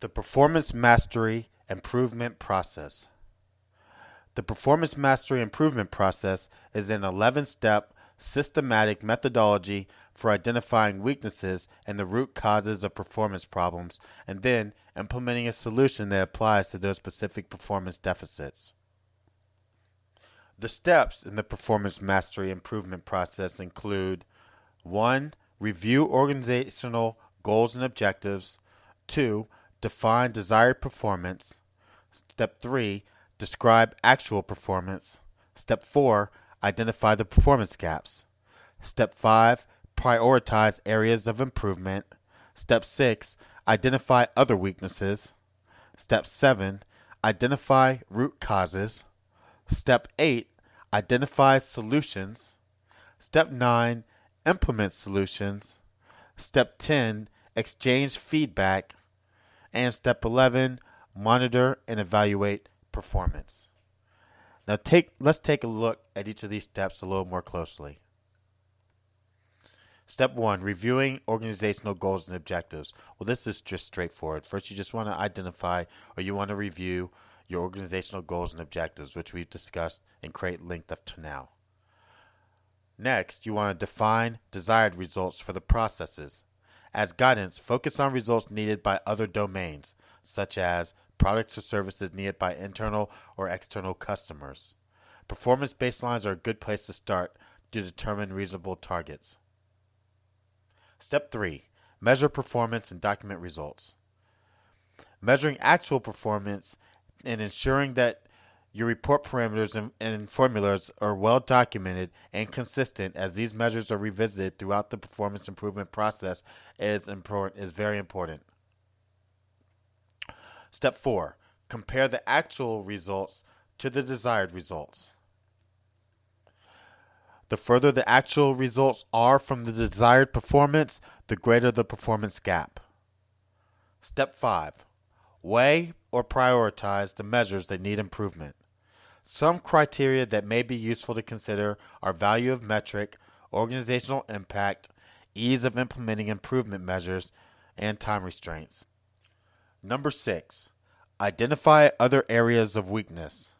The Performance Mastery Improvement Process. The Performance Mastery Improvement Process is an 11-step systematic methodology for identifying weaknesses and the root causes of performance problems and then implementing a solution that applies to those specific performance deficits. The steps in the Performance Mastery Improvement Process include 1. Review organizational goals and objectives. 2. Define desired performance. Step 3. Describe actual performance. Step 4. Identify the performance gaps. Step 5. Prioritize areas of improvement. Step 6. Identify other weaknesses. Step 7. Identify root causes. Step 8. Identify solutions. Step 9. Implement solutions. Step 10. Exchange feedback. And step 11. Monitor and evaluate performance. Now let's take a look at each of these steps a little more closely. Step 1, reviewing organizational goals and objectives. Well, this is just straightforward. First, you just want to identify or you want to review your organizational goals and objectives, which we've discussed in great length up to now. Next, you want to define desired results for the processes. As guidance, focus on results needed by other domains, such as products or services needed by internal or external customers. Performance baselines are a good place to start to determine reasonable targets. Step 3. Measure performance and document results. Measuring actual performance and ensuring that your report parameters and formulas are well documented and consistent as these measures are revisited throughout the performance improvement process is very important. Step 4. Compare the actual results to the desired results. The further the actual results are from the desired performance, the greater the performance gap. Step 5. Weigh or prioritize the measures that need improvement. Some criteria that may be useful to consider are value of metric, organizational impact, ease of implementing improvement measures, and time restraints. Number 6. Identify other areas of weakness.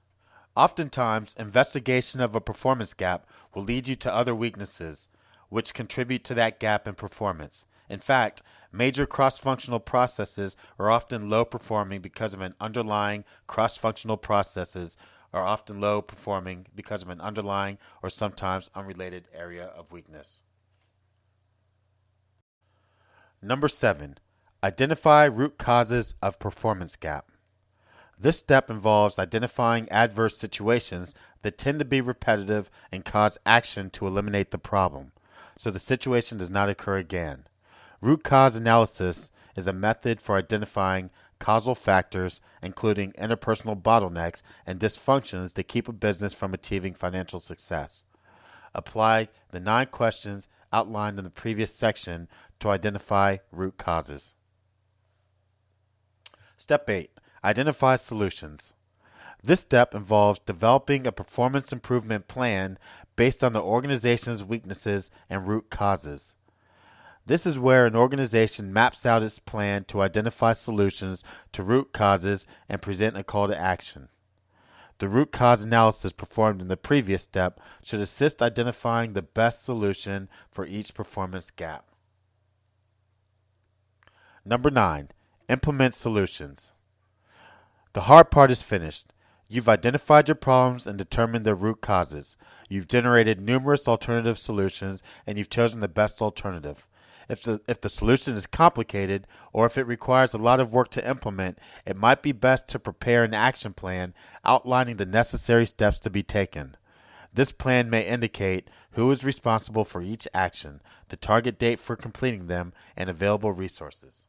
Oftentimes, investigation of a performance gap will lead you to other weaknesses, which contribute to that gap in performance. In fact, major cross-functional processes are often low-performing because of an underlying cross-functional processes are often low-performing because of an underlying or sometimes unrelated area of weakness. Number 7. Identify root causes of performance gap. This step involves identifying adverse situations that tend to be repetitive and cause action to eliminate the problem, so the situation does not occur again. Root cause analysis is a method for identifying causal factors, including interpersonal bottlenecks and dysfunctions that keep a business from achieving financial success. Apply the 9 questions outlined in the previous section to identify root causes. Step 8. Identify solutions. This step involves developing a performance improvement plan based on the organization's weaknesses and root causes. This is where an organization maps out its plan to identify solutions to root causes and present a call to action. The root cause analysis performed in the previous step should assist identifying the best solution for each performance gap. Number 9. Implement solutions. The hard part is finished. You've identified your problems and determined their root causes. You've generated numerous alternative solutions and you've chosen the best alternative. If the solution is complicated or if it requires a lot of work to implement, it might be best to prepare an action plan outlining the necessary steps to be taken. This plan may indicate who is responsible for each action, the target date for completing them, and available resources.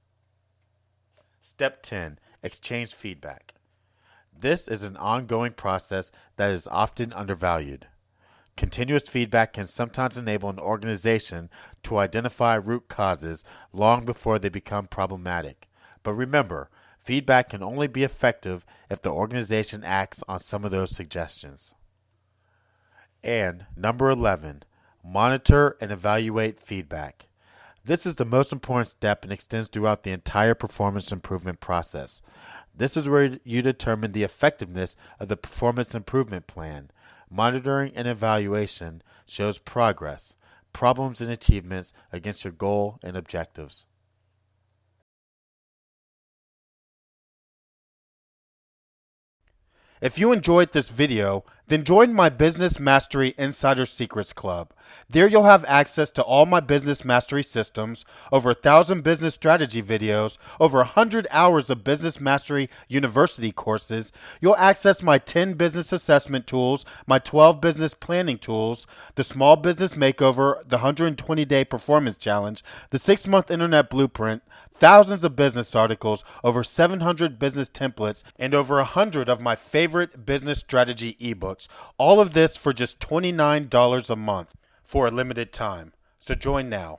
Step 10. Exchange feedback. This is an ongoing process that is often undervalued. Continuous feedback can sometimes enable an organization to identify root causes long before they become problematic. But remember, feedback can only be effective if the organization acts on some of those suggestions. And number 11, monitor and evaluate feedback. This is the most important step and extends throughout the entire performance improvement process. This is where you determine the effectiveness of the performance improvement plan. Monitoring and evaluation shows progress, problems, and achievements against your goal and objectives. If you enjoyed this video, then join my Business Mastery Insider Secrets Club. There you'll have access to all my business mastery systems, over 1,000 business strategy videos, over 100 hours of Business Mastery University courses. You'll access my 10 business assessment tools, my 12 business planning tools, the Small Business Makeover, the 120-day performance challenge, the 6-month internet blueprint, thousands of business articles, over 700 business templates, and over 100 of my favorite business strategy ebooks. All of this for just $29 a month for a limited time. So join now.